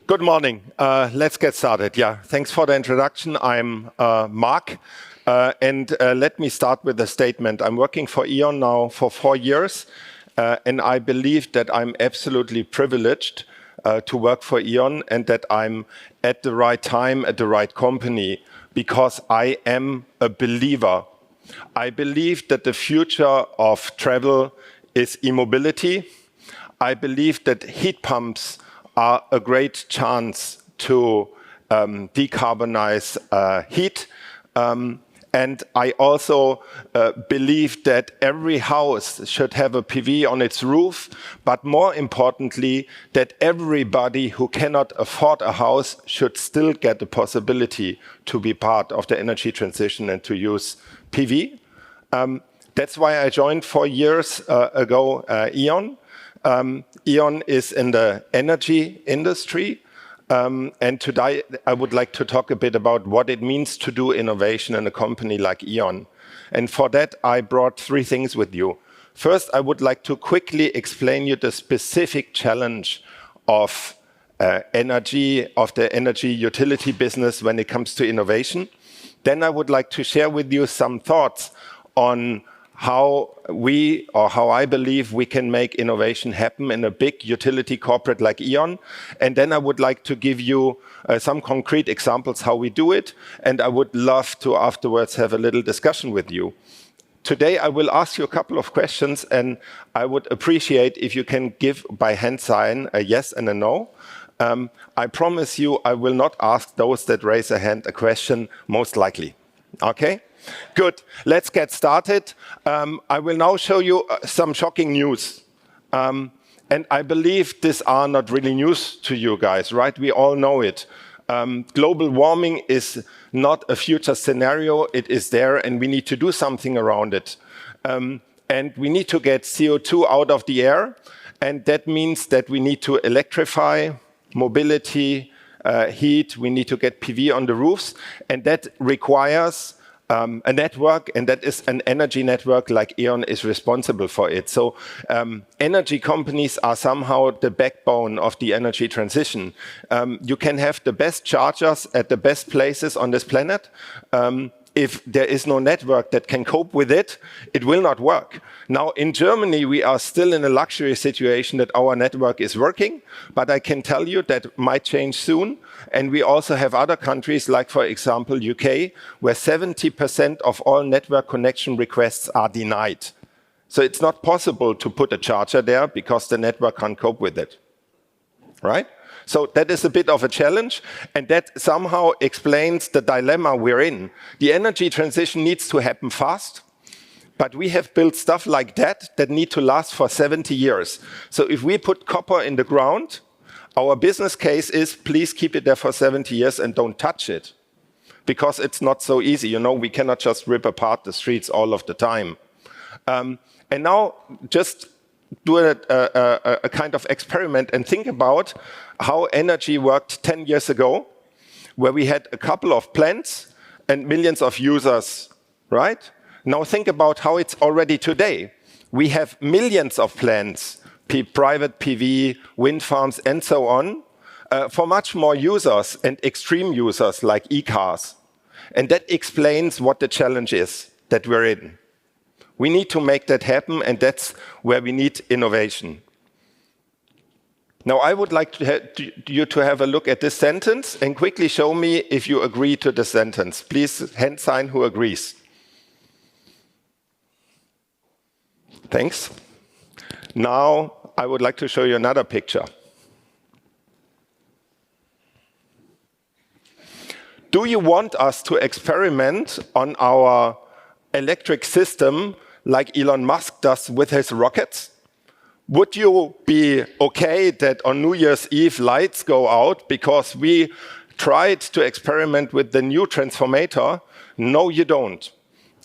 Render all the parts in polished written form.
Good morning. Let's get started. Yeah, thanks for the introduction. I'm Mark, and let me start with a statement. I'm working for E.ON now for 4 years, and I believe that I'm absolutely privileged to work for E.ON and that I'm at the right time, at the right company, because I am a believer. I believe that the future of travel is e-mobility. I believe that heat pumps are a great chance to decarbonize heat. And I also believe that every house should have a PV on its roof, but more importantly, that everybody who cannot afford a house should still get the possibility to be part of the energy transition and to use PV. That's why I joined 4 years ago E.ON. E.ON is in the energy industry, and today I would like to talk a bit about what it means to do innovation in a company like E.ON. And for that, I brought 3 things with you. First, I would like to quickly explain you the specific challenge of the energy utility business when it comes to innovation. Then I would like to share with you some thoughts on how I believe we can make innovation happen in a big utility corporate like E.ON. And then I would like to give you some concrete examples how we do it. And I would love to afterwards have a little discussion with you. Today, I will ask you a couple of questions, and I would appreciate if you can give by hand sign a yes and a no. I promise you, I will not ask those that raise a hand a question, most likely. Okay? Good. Let's get started. I will now show you some shocking news. And I believe these are not really news to you guys, right? We all know it. Global warming is not a future scenario. It is there, and we need to do something around it. And we need to get CO2 out of the air. And that means that we need to electrify mobility, heat. We need to get PV on the roofs. And that requires a network, and that is an energy network like E.ON is responsible for it. So energy companies are somehow the backbone of the energy transition. You can have the best chargers at the best places on this planet. If there is no network that can cope with it, it will not work. Now, in Germany, we are still in a luxury situation that our network is working, but I can tell you that might change soon. And we also have other countries, like, for example, UK, where 70% of all network connection requests are denied. So it's not possible to put a charger there because the network can't cope with it, right? So that is a bit of a challenge, and that somehow explains the dilemma we're in. The energy transition needs to happen fast, but we have built stuff like that need to last for 70 years. So if we put copper in the ground, our business case is please keep it there for 70 years and don't touch it, because it's not so easy. You know, we cannot just rip apart the streets all of the time. And now just do a kind of experiment and think about how energy worked 10 years ago, where we had a couple of plants and millions of users, right? Now think about how it's already today. We have millions of plants, private PV, wind farms, and so on, for much more users and extreme users like e-cars. And that explains what the challenge is that we're in. We need to make that happen, and that's where we need innovation. Now, I would like you to have a look at this sentence and quickly show me if you agree to the sentence. Please hand sign who agrees. Thanks. Now, I would like to show you another picture. Do you want us to experiment on our electric system like Elon Musk does with his rockets? Would you be okay that on New Year's Eve lights go out because we tried to experiment with the new transformator? No, you don't.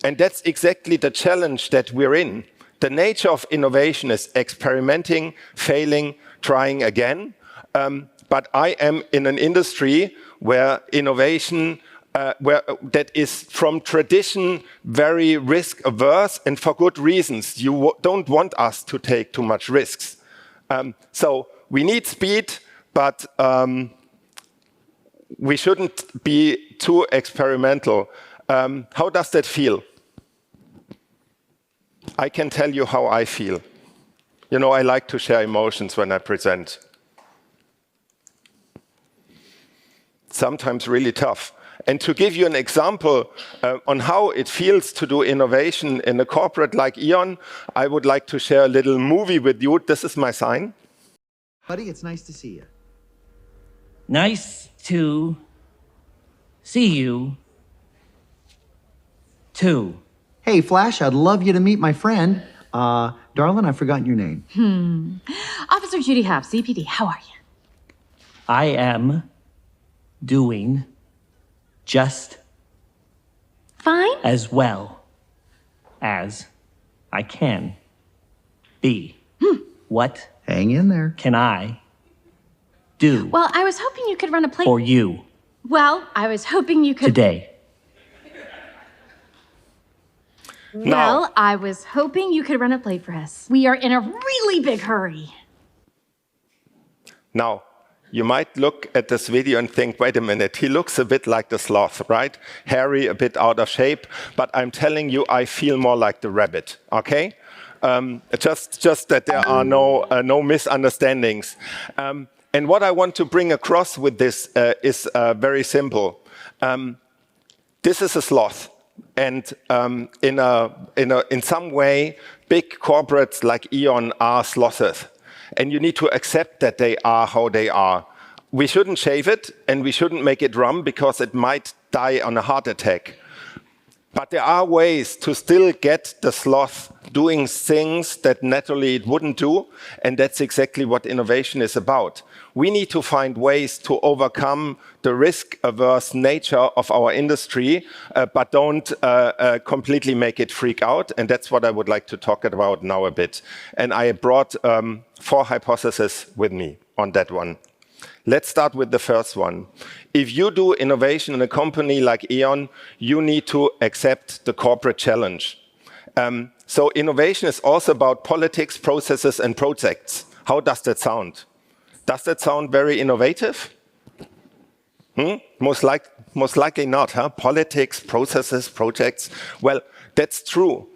And that's exactly the challenge that we're in. The nature of innovation is experimenting, failing, trying again. But I am in an industry where innovation that is from tradition very risk averse, and for good reasons. You don't want us to take too much risks. So we need speed, but we shouldn't be too experimental. How does that feel? I can tell you how I feel. You know, I like to share emotions when I present. Sometimes really tough. And to give you an example on how it feels to do innovation in a corporate like E.ON, I would like to share a little movie with you. This is my sign. Buddy, it's nice to see you. Nice to see you, too. Hey, Flash, I'd love you to meet my friend. Darling, I've forgotten your name. Officer Judy Hobbs, CPD, how are you? I am doing just Fine. as well as I can be. What Hang in there. can I do Well, I was hoping you could run a play. for you Well, I was hoping you could. today? Well, I was hoping you could run a play for us. We are in a really big hurry. Now, you might look at this video and think, wait a minute, he looks a bit like the sloth, right? Hairy, a bit out of shape, but I'm telling you, I feel more like the rabbit, okay? Just that there are no misunderstandings. And what I want to bring across with this is very simple. This is a sloth. And in some way, big corporates like E.ON are sloths. And you need to accept that they are how they are. We shouldn't shave it, and we shouldn't make it rum, because it might die on a heart attack. But there are ways to still get the sloth doing things that naturally it wouldn't do, and that's exactly what innovation is about. We need to find ways to overcome the risk-averse nature of our industry, but don't completely make it freak out, and that's what I would like to talk about now a bit. And I brought 4 hypotheses with me on that one. Let's start with the first one. If you do innovation in a company like E.ON, you need to accept the corporate challenge. So innovation is also about politics, processes, and projects. How does that sound? Does that sound very innovative? Most likely not, huh? Politics, processes, projects. Well, that's true.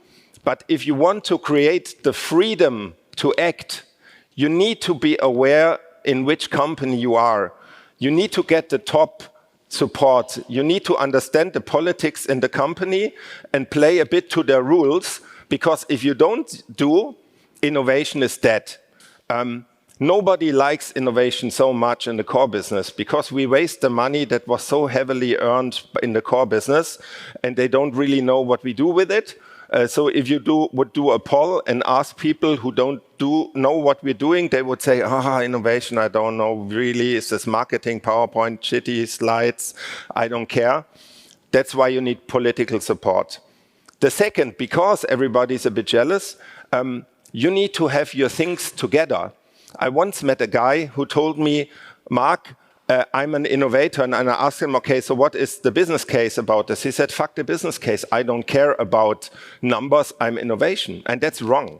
But if you want to create the freedom to act, you need to be aware in which company you are. You need to get the top support. You need to understand the politics in the company and play a bit to their rules, because if you don't do, innovation is dead. Nobody likes innovation so much in the core business, because we waste the money that was so heavily earned in the core business, and they don't really know what we do with it. So if you would do a poll and ask people who don't know what we're doing, they would say, innovation, I don't know, really, is this marketing, PowerPoint, shitty slides, I don't care. That's why you need political support. The second, because everybody's a bit jealous, you need to have your things together. I once met a guy who told me, Mark, I'm an innovator, and I asked him, okay, so what is the business case about this? He said, fuck the business case. I don't care about numbers, I'm innovation. And that's wrong.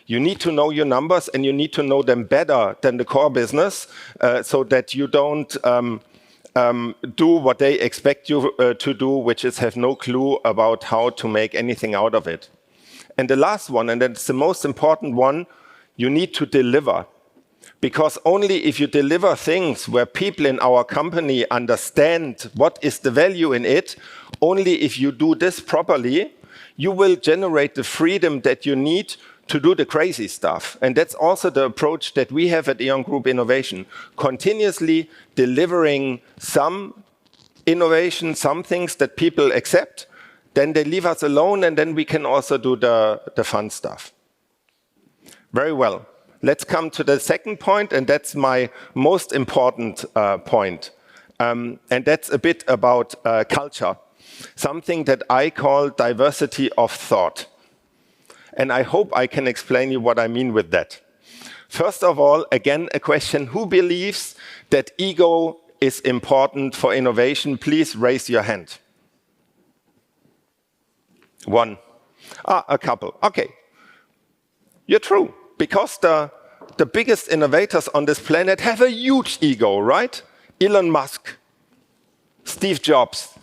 You need to know your numbers, and you need to know them better than the core business, so that you don't do what they expect you to do, which is have no clue about how to make anything out of it. And the last one, and that's the most important one, you need to deliver. Because only if you deliver things where people in our company understand what is the value in it, only if you do this properly, you will generate the freedom that you need to do the crazy stuff. And that's also the approach that we have at E.ON Group Innovation. Continuously delivering some innovation, some things that people accept, then they leave us alone, and then we can also do the fun stuff. Very well. Let's come to the second point, and that's my most important point. And that's a bit about culture, something that I call diversity of thought. And I hope I can explain you what I mean with that. First of all, again, a question: who believes that ego is important for innovation? Please raise your hand. One. A couple. Okay. You're true. Because the biggest innovators on this planet have a huge ego, right? Elon Musk, Steve Jobs.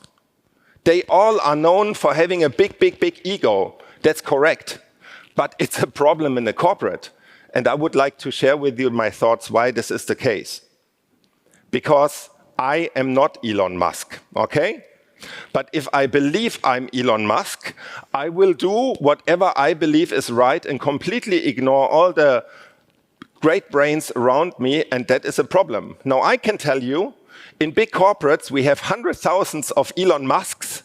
They all are known for having a big, big, big ego. That's correct. But it's a problem in the corporate. And I would like to share with you my thoughts why this is the case. Because I am not Elon Musk, okay? But if I believe I'm Elon Musk, I will do whatever I believe is right and completely ignore all the great brains around me, and that is a problem. Now, I can tell you, in big corporates, we have hundreds of thousands of Elon Musks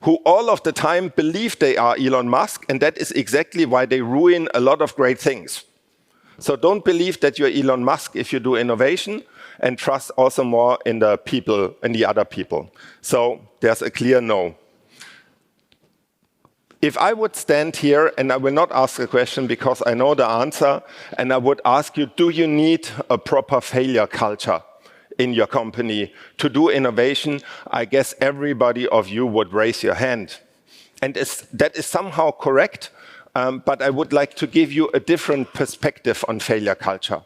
who all of the time believe they are Elon Musk, and that is exactly why they ruin a lot of great things. So don't believe that you're Elon Musk if you do innovation, and trust also more in the people, in the other people. So there's a clear no. If I would stand here, and I will not ask a question because I know the answer, and I would ask you, do you need a proper failure culture in your company to do innovation? I guess everybody of you would raise your hand. And that is somehow correct, but I would like to give you a different perspective on failure culture.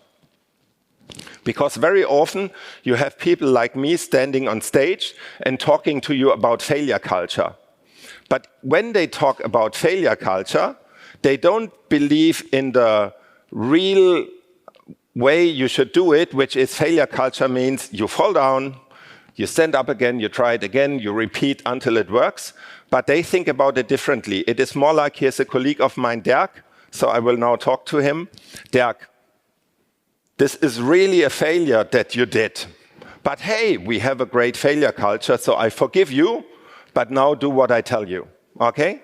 Because very often you have people like me standing on stage and talking to you about failure culture. But when they talk about failure culture, they don't believe in the real way you should do it, which is failure culture means you fall down, you stand up again, you try it again, you repeat until it works. But they think about it differently. It is more like, here's a colleague of mine, Dirk, so I will now talk to him. Dirk, this is really a failure that you did. But hey, we have a great failure culture, so I forgive you, but now do what I tell you, okay?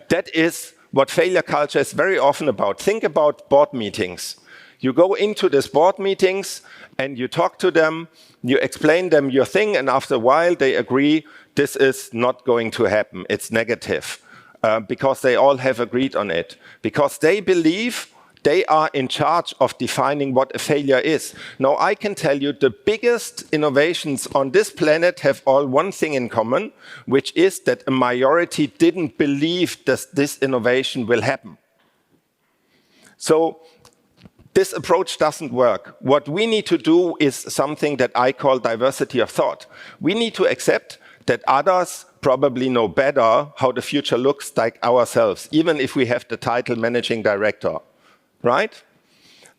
That is what failure culture is very often about. Think about board meetings. You go into these board meetings and you talk to them, you explain them your thing, and after a while they agree this is not going to happen, it's negative. Because they all have agreed on it. Because they believe they are in charge of defining what a failure is. Now, I can tell you the biggest innovations on this planet have all one thing in common, which is that a majority didn't believe that this innovation will happen. So this approach doesn't work. What we need to do is something that I call diversity of thought. We need to accept that others probably know better how the future looks like ourselves, even if we have the title managing director. Right?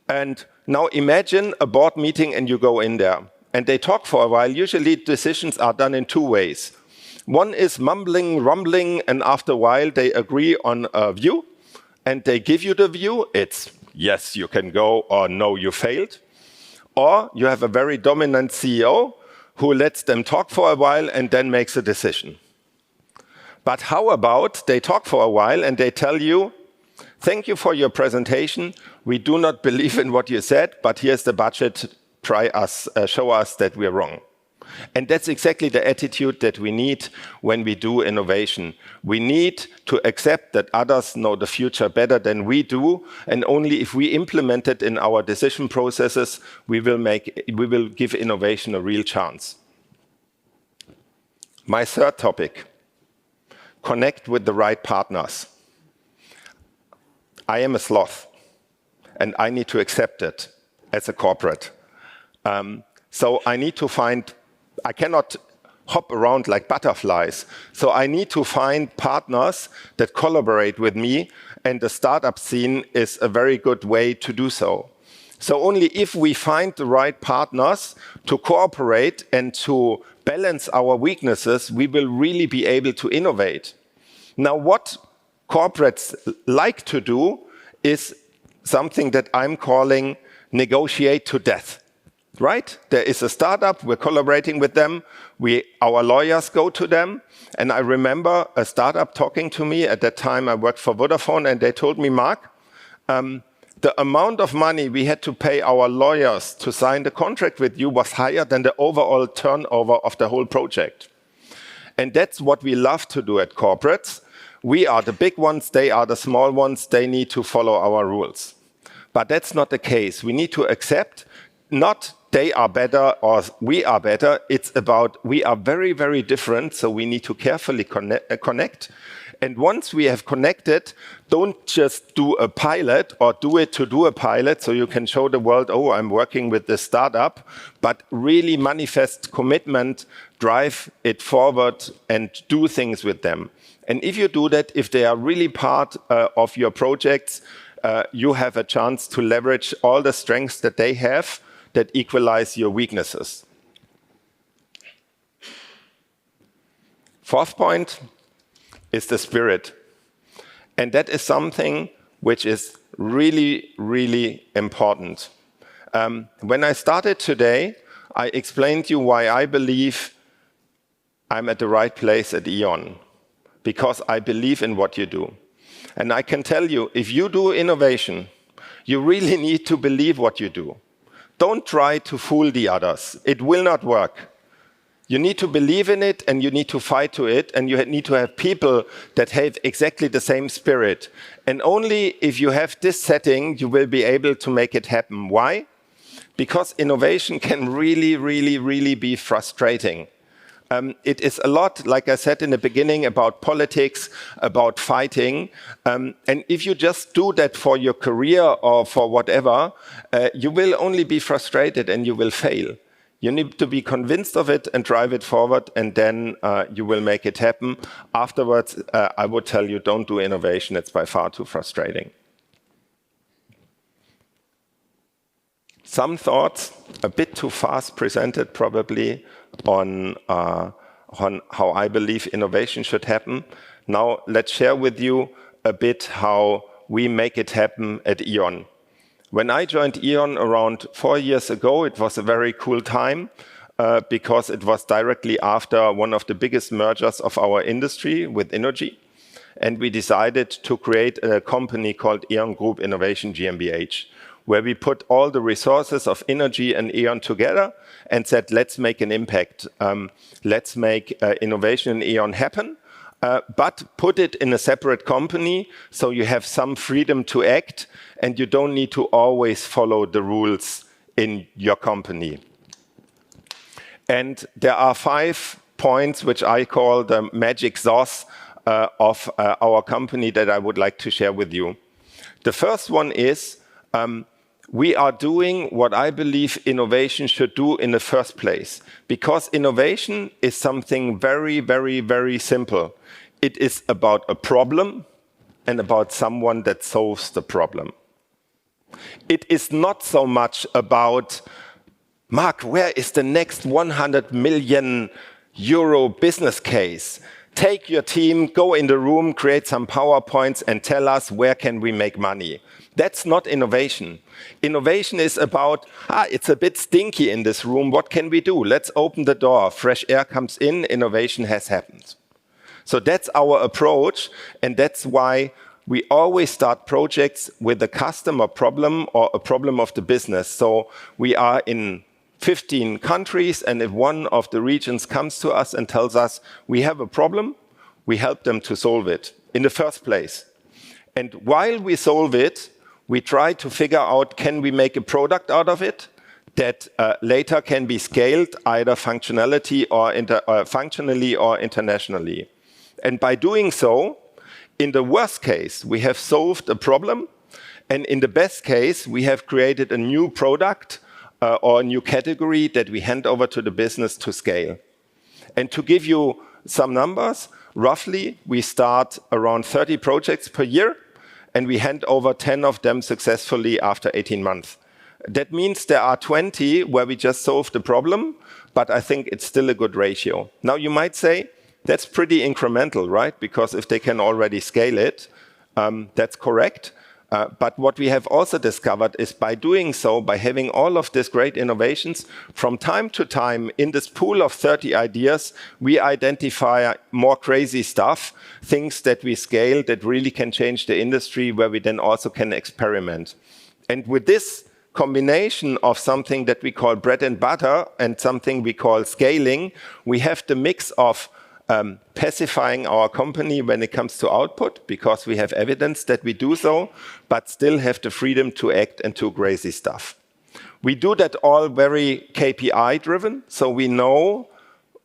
And now imagine a board meeting and you go in there and they talk for a while. Usually decisions are done in two ways. One is mumbling, rumbling, and after a while they agree on a view and they give you the view. It's yes, you can go, or no, you failed. Or you have a very dominant CEO who lets them talk for a while and then makes a decision. But how about they talk for a while and they tell you, thank you for your presentation. We do not believe in what you said, but here's the budget. Show us that we're wrong. And that's exactly the attitude that we need when we do innovation. We need to accept that others know the future better than we do, and only if we implement it in our decision processes, we will give innovation a real chance. My third topic, connect with the right partners. I am a sloth, and I need to accept it as a corporate. So I need to find, I cannot hop around like butterflies. So I need to find partners that collaborate with me, and the startup scene is a very good way to do so. So only if we find the right partners to cooperate and to balance our weaknesses, we will really be able to innovate. Now, what corporates like to do is something that I'm calling negotiate to death, right? There is a startup, we're collaborating with them, our lawyers go to them, and I remember a startup talking to me. At that time I worked for Vodafone, and they told me, Mark, the amount of money we had to pay our lawyers to sign the contract with you was higher than the overall turnover of the whole project. And that's what we love to do at corporates. We are the big ones, they are the small ones, they need to follow our rules. But that's not the case. We need to accept, not they are better or we are better, it's about we are very, very different, so we need to carefully connect. And once we have connected, don't just do a pilot or do it to do a pilot so you can show the world, oh, I'm working with this startup, but really manifest commitment, drive it forward and do things with them. And if you do that, if they are really part of your projects, you have a chance to leverage all the strengths that they have that equalize your weaknesses. Fourth point is the spirit. And that is something which is really, really important. When I started today, I explained to you why I believe I'm at the right place at E.ON, because I believe in what you do. And I can tell you, if you do innovation, you really need to believe what you do. Don't try to fool the others. It will not work. You need to believe in it and you need to fight to it, and you need to have people that have exactly the same spirit. And only if you have this setting, you will be able to make it happen. Why? Because innovation can really, really, really be frustrating. It is a lot, like I said in the beginning, about politics, about fighting. And if you just do that for your career or for whatever, you will only be frustrated and you will fail. You need to be convinced of it and drive it forward, and then you will make it happen. Afterwards, I would tell you, don't do innovation. It's by far too frustrating. Some thoughts, a bit too fast presented probably, on how I believe innovation should happen. Now, let's share with you a bit how we make it happen at E.ON. When I joined E.ON around 4 years ago, it was a very cool time because it was directly after one of the biggest mergers of our industry with Innogy. And we decided to create a company called E.ON Group Innovation GmbH, where we put all the resources of Innogy and E.ON together and said, let's make an impact. Let's make innovation in E.ON happen. But put it in a separate company so you have some freedom to act and you don't need to always follow the rules in your company. And there are 5 points which I call the magic sauce of our company that I would like to share with you. The first one is we are doing what I believe innovation should do in the first place, because innovation is something very, very, very simple. It is about a problem and about someone that solves the problem. It is not so much about, Mark, where is the next 100 million euro business case? Take your team, go in the room, create some PowerPoints and tell us where can we make money. That's not innovation. Innovation is about, it's a bit stinky in this room, what can we do? Let's open the door, fresh air comes in, innovation has happened. So that's our approach, and that's why we always start projects with a customer problem or a problem of the business. So we are in 15 countries, and if one of the regions comes to us and tells us we have a problem, we help them to solve it in the first place. And while we solve it, we try to figure out, can we make a product out of it that later can be scaled either functionally or internationally. And by doing so, in the worst case, we have solved a problem. And in the best case, we have created a new product or a new category that we hand over to the business to scale. And to give you some numbers, roughly, we start around 30 projects per year, and we hand over 10 of them successfully after 18 months. That means there are 20 where we just solved the problem, but I think it's still a good ratio. Now, you might say, that's pretty incremental, right? Because if they can already scale it, that's correct. But what we have also discovered is by doing so, by having all of these great innovations, from time to time in this pool of 30 ideas, we identify more crazy stuff, things that we scale that really can change the industry, where we then also can experiment. And with this combination of something that we call bread and butter and something we call scaling, we have the mix of pacifying our company when it comes to output, because we have evidence that we do so, but still have the freedom to act and do crazy stuff. We do that all very KPI driven, so we know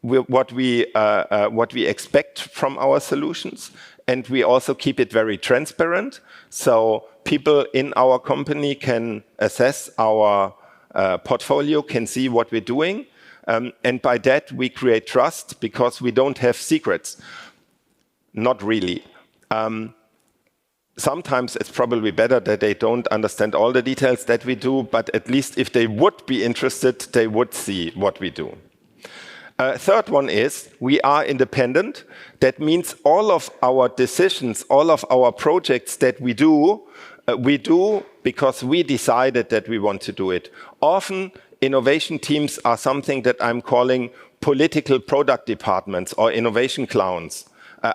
what we expect from our solutions, and we also keep it very transparent. So people in our company can assess our portfolio, can see what we're doing. And by that, we create trust because we don't have secrets. Not really. Sometimes it's probably better that they don't understand all the details that we do, but at least if they would be interested, they would see what we do. Third one is we are independent. That means all of our decisions, all of our projects that we do because we decided that we want to do it. Often, innovation teams are something that I'm calling political product departments or innovation clowns.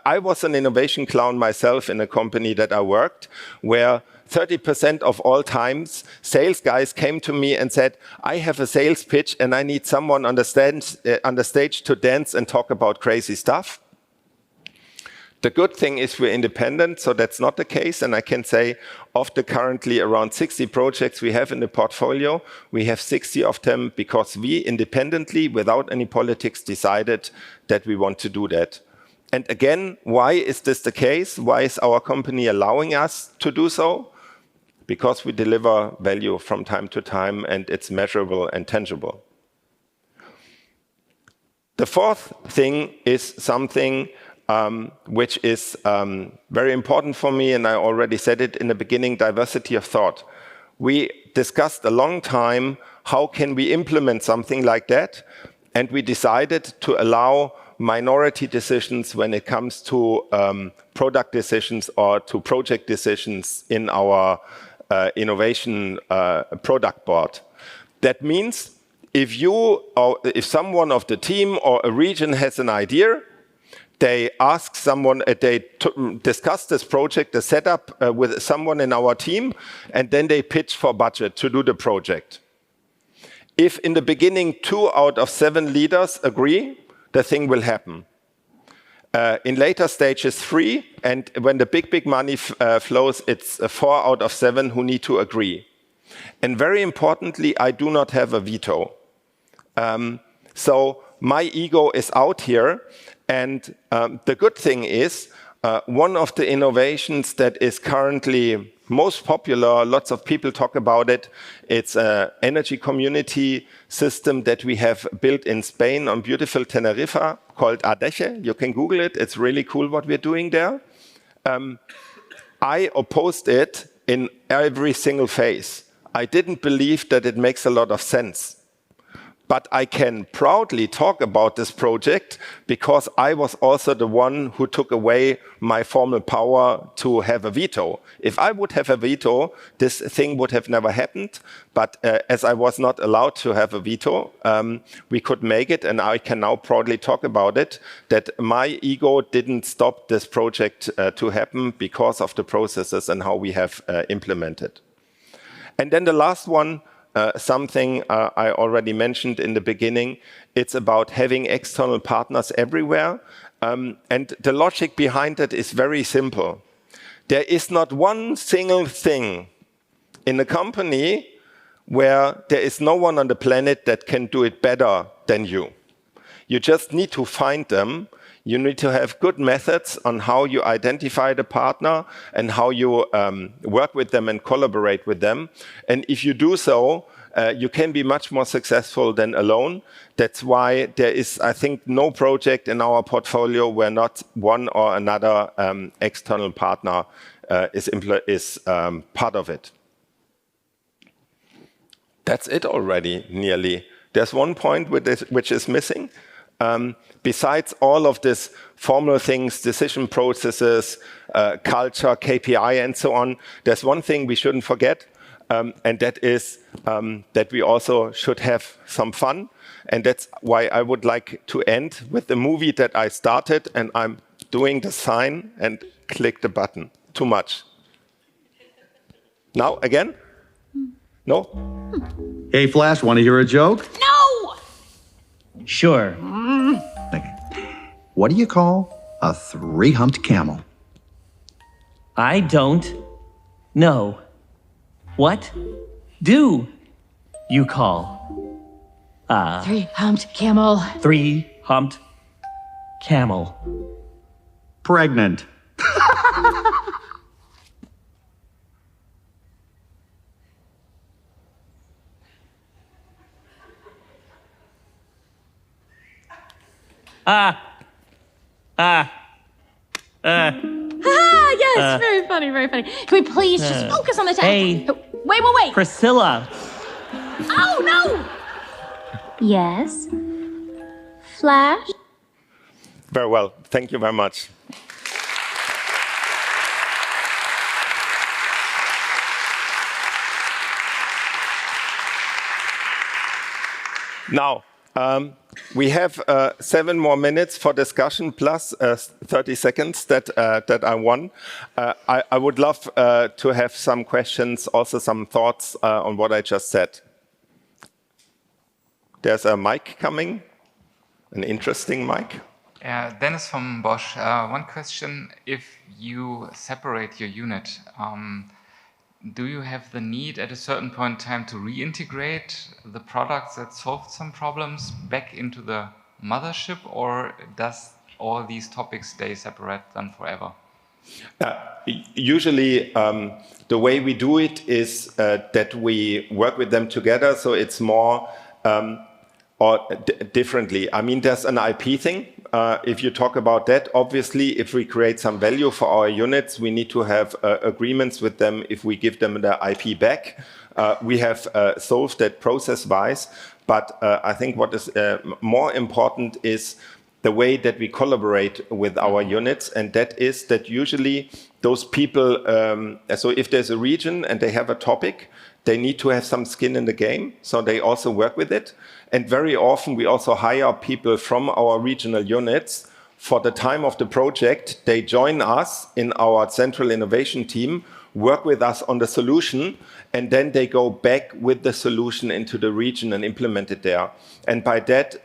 I was an innovation clown myself in a company that I worked, where 30% of all times, sales guys came to me and said, I have a sales pitch and I need someone on the stage to dance and talk about crazy stuff. The good thing is we're independent, so that's not the case. And I can say of the currently around 60 projects we have in the portfolio, we have 60 of them because we independently, without any politics, decided that we want to do that. And again, why is this the case? Why is our company allowing us to do so? Because we deliver value from time to time and it's measurable and tangible. The fourth thing is something which is very important for me, and I already said it in the beginning, diversity of thought. We discussed a long time how can we implement something like that, and we decided to allow minority decisions when it comes to product decisions or to project decisions in our innovation product board. That means if you or if someone of the team or a region has an idea, they ask someone, they discuss this project, the setup with someone in our team, and then they pitch for budget to do the project. If in the beginning 2 out of 7 leaders agree, the thing will happen. In later stages 3, and when the big money flows, it's 4 out of 7 who need to agree. And very importantly, I do not have a veto. So my ego is out here. And the good thing is, one of the innovations that is currently most popular, lots of people talk about it, it's an energy community system that we have built in Spain on beautiful Tenerife called Ardeche. You can Google it. It's really cool what we're doing there. I opposed it in every single phase. I didn't believe that it makes a lot of sense. But I can proudly talk about this project because I was also the one who took away my formal power to have a veto. If I would have a veto, this thing would have never happened. But as I was not allowed to have a veto, we could make it. And I can now proudly talk about it, that my ego didn't stop this project to happen because of the processes and how we have implemented. And then the last one, something I already mentioned in the beginning, it's about having external partners everywhere. And the logic behind it is very simple. There is not one single thing in a company where there is no one on the planet that can do it better than you. You just need to find them. You need to have good methods on how you identify the partner and how you work with them and collaborate with them. And if you do so, you can be much more successful than alone. That's why there is, I think, no project in our portfolio where not one or another external partner is part of it. That's it already, nearly. There's one point which is missing. Besides all of this formal things, decision processes, culture, KPI, and so on, there's one thing we shouldn't forget, and that is that we also should have some fun. And that's why I would like to end with the movie that I started, and I'm doing the sign and click the button. Too much. Now, again? No? Hey, Flash, want to hear a joke? No! Sure. Okay. What do you call a 3-humped camel? I don't know. What do you call 3-humped camel. 3-humped camel? Pregnant. Yes, very funny, very funny. Can we please just focus on the task? Hey. Wait. Priscilla. Oh, no! Yes. Flash? Very well. Thank you very much. Now, we have 7 more minutes for discussion plus 30 seconds that I won. I would love to have some questions, also some thoughts on what I just said. There's a mic coming, an interesting mic. Dennis from Bosch. One question, if you separate your unit, do you have the need at a certain point in time to reintegrate the products that solved some problems back into the mothership, or does all these topics stay separate then forever? Usually, the way we do it is that we work with them together, so it's more differently. I mean, there's an IP thing. If you talk about that, obviously, if we create some value for our units, we need to have agreements with them if we give them the IP back. We have solved that process-wise, but I think what is more important is the way that we collaborate with our units, and that is that usually those people, so if there's a region and they have a topic, they need to have some skin in the game, so they also work with it. And very often we also hire people from our regional units. For the time of the project, they join us in our central innovation team, work with us on the solution, and then they go back with the solution into the region and implement it there. And by that,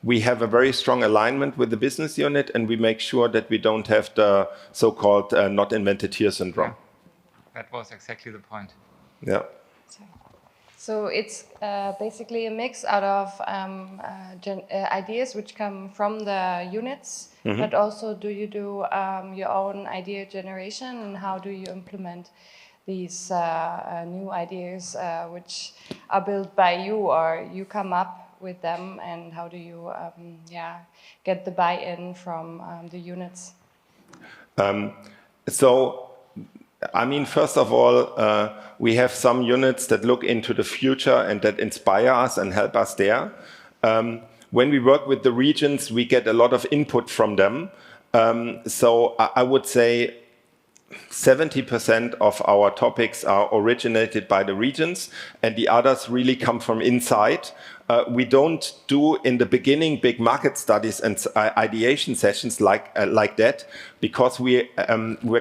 we have a very strong alignment with the business unit, and we make sure that we don't have the so-called not invented here syndrome. That was exactly the point. Yeah. So it's basically a mix out of ideas which come from the units, but also do you do your own idea generation, and how do you implement these new ideas which are built by you, or you come up with them, and how do you get the buy-in from the units? I mean, first of all, we have some units that look into the future and that inspire us and help us there. When we work with the regions, we get a lot of input from them. So I would say 70% of our topics are originated by the regions, and the others really come from inside. We don't do in the beginning big market studies and ideation sessions like that, because we're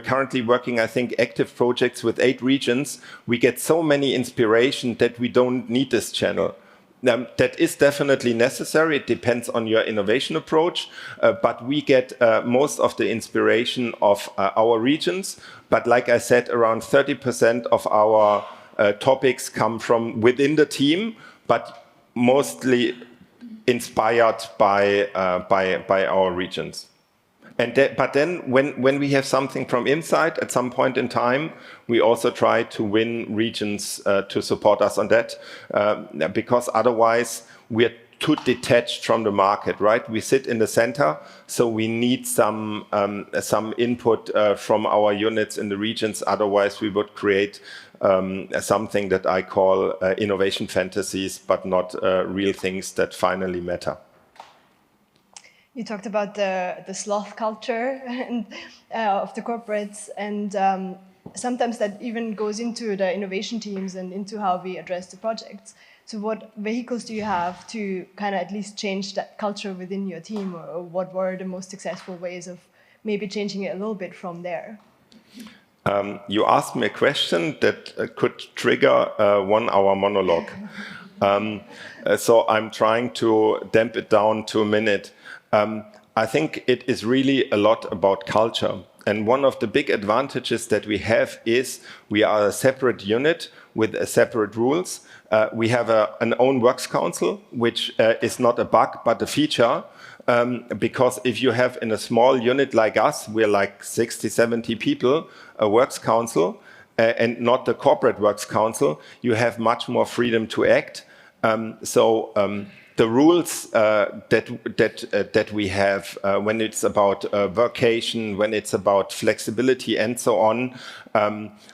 currently working, I think, active projects with 8 regions. We get so many inspiration that we don't need this channel. That is definitely necessary. It depends on your innovation approach, but we get most of the inspiration of our regions. But like I said, around 30% of our topics come from within the team, but mostly inspired by our regions. But then when we have something from inside, at some point in time, we also try to win regions to support us on that, because otherwise we're too detached from the market, right? We sit in the center, so we need some input from our units in the regions. Otherwise, we would create something that I call innovation fantasies, but not real things that finally matter. You talked about the sloth culture and, of the corporates, and sometimes that even goes into the innovation teams and into how we address the projects. So what vehicles do you have to kind of at least change that culture within your team, or what were the most successful ways of maybe changing it a little bit from there? You asked me a question that could trigger a 1-hour monologue. So I'm trying to damp it down to a minute. I think it is really a lot about culture. And one of the big advantages that we have is we are a separate unit with separate rules. We have an own works council, which is not a bug, but a feature. Because if you have in a small unit like us, we're like 60, 70 people, a works council, and not the corporate works council, you have much more freedom to act. the rules that we have when it's about vacation, when it's about flexibility and so on,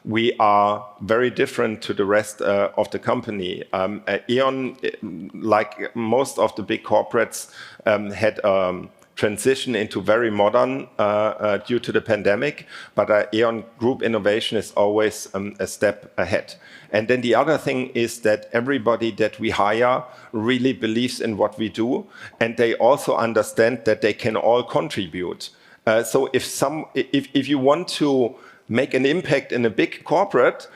we are very different to the rest of the company. E.ON, like most of the big corporates, had transition into very modern due to the pandemic, but E.ON Group innovation is always a step ahead. And then the other thing is that everybody that we hire really believes in what we do, and they also understand that they can all contribute. So if you want to make an impact in a big corporate,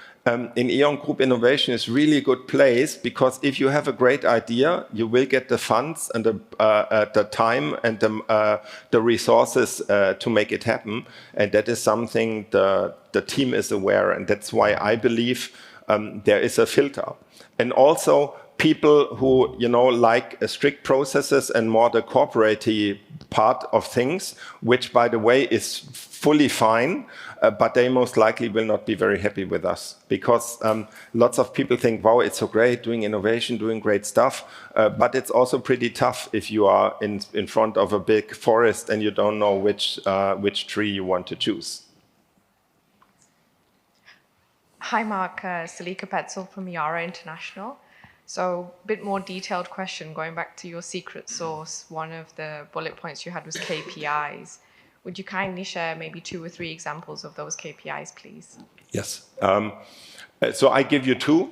in E.ON Group Innovation is really a good place, because if you have a great idea, you will get the funds and the time and the resources to make it happen. And that is something the team is aware, and that's why I believe there is a filter. And also people who like strict processes and more the corporate part of things, which by the way is fully fine, but they most likely will not be very happy with us, because lots of people think, wow, it's so great doing innovation, doing great stuff, but it's also pretty tough if you are in front of a big forest and you don't know which tree you want to choose. Hi, Mark. Salika Petzel from Yara International. So a bit more detailed question, going back to your secret sauce. One of the bullet points you had was KPIs. Would you kindly share maybe 2 or 3 examples of those KPIs, please? Yes. So I give you 2,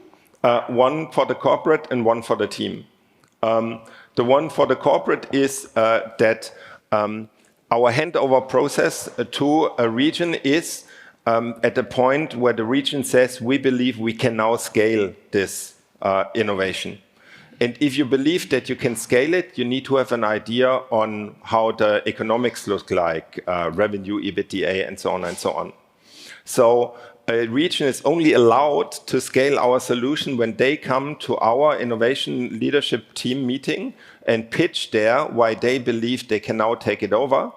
one for the corporate and one for the team. The one for the corporate is that our handover process to a region is at the point where the region says, we believe we can now scale this innovation. And if you believe that you can scale it, you need to have an idea on how the economics look like, revenue, EBITDA, and so on and so on. So a region is only allowed to scale our solution when they come to our innovation leadership team meeting and pitch there why they believe they can now take it over.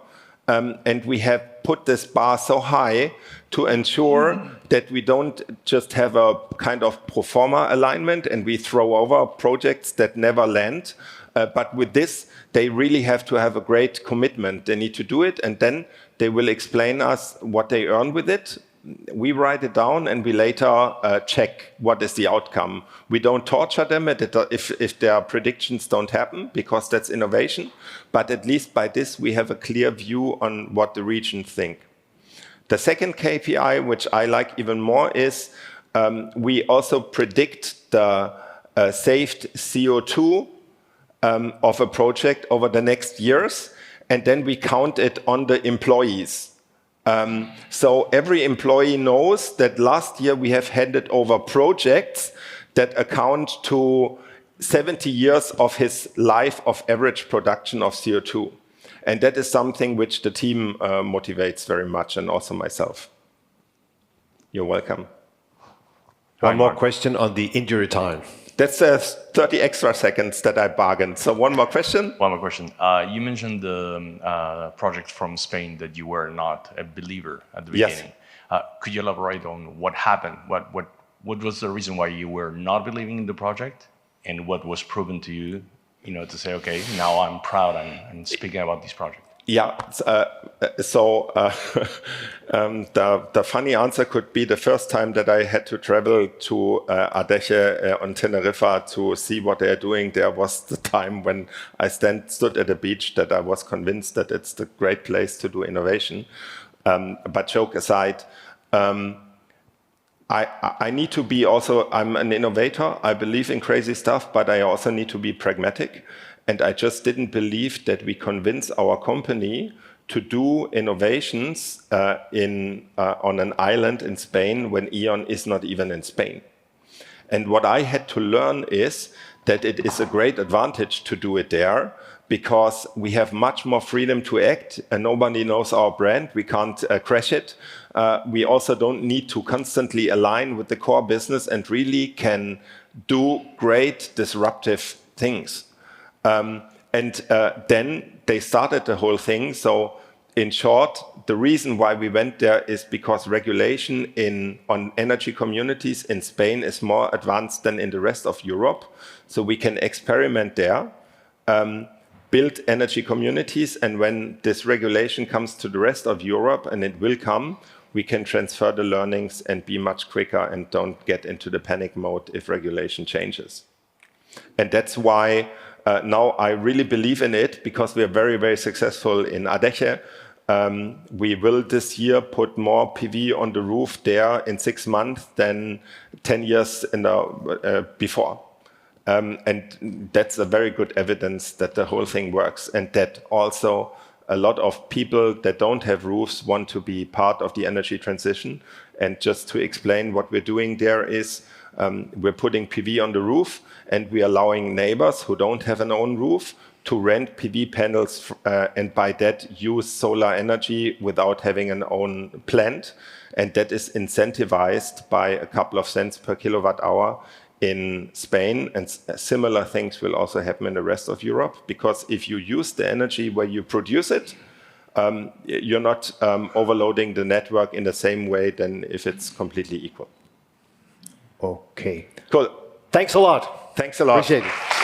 And we have put this bar so high to ensure that we don't just have a kind of pro forma alignment and we throw over projects that never land. But with this, they really have to have a great commitment. They need to do it, and then they will explain us what they earn with it. We write it down and we later check what is the outcome. We don't torture them if their predictions don't happen, because that's innovation. But at least by this, we have a clear view on what the region think. The second KPI, which I like even more, is we also predict the saved CO2 of a project over the next years, and then we count it on the employees. So every employee knows that last year we have handed over projects that account to 70 years of his life of average production of CO2. And that is something which the team motivates very much, and also myself. You're welcome. One more question on the injury time. That's 30 extra seconds that I bargained. So one more question. One more question. You mentioned the project from Spain that you were not a believer at the beginning. Yes. Could you elaborate on what happened? What was the reason why you were not believing in the project, and what was proven to you, to say, okay, now I'm proud and speaking about this project? Yeah, the funny answer could be the first time that I had to travel to Ardeche on Tenerife to see what they are doing. There was the time when I stood at a beach that I was convinced that it's the great place to do innovation. But joke aside, I need to be also, I'm an innovator. I believe in crazy stuff, but I also need to be pragmatic. And I just didn't believe that we convince our company to do innovations on an island in Spain when E.ON is not even in Spain. And what I had to learn is that it is a great advantage to do it there, because we have much more freedom to act, and nobody knows our brand. We can't crash it. We also don't need to constantly align with the core business, and really can do great disruptive things. And then they started the whole thing. So in short, the reason why we went there is because regulation on energy communities in Spain is more advanced than in the rest of Europe. So we can experiment there. build energy communities. And when this regulation comes to the rest of Europe, and it will come, we can transfer the learnings and be much quicker and don't get into the panic mode if regulation changes. And that's why now I really believe in it, because we are very, very successful in Adeje. We will this year put more PV on the roof there in 6 months than 10 years before. And that's a very good evidence that the whole thing works, and that also a lot of people that don't have roofs want to be part of the energy transition. And just to explain what we're doing there is we're putting PV on the roof, and we're allowing neighbors who don't have an own roof to rent PV panels and by that use solar energy without having an own plant. And that is incentivized by a couple of cents per kilowatt hour in Spain, and similar things will also happen in the rest of Europe, because if you use the energy where you produce it, you're not overloading the network in the same way than if it's completely equal. Okay. Cool. Thanks a lot. Thanks a lot. Appreciate it.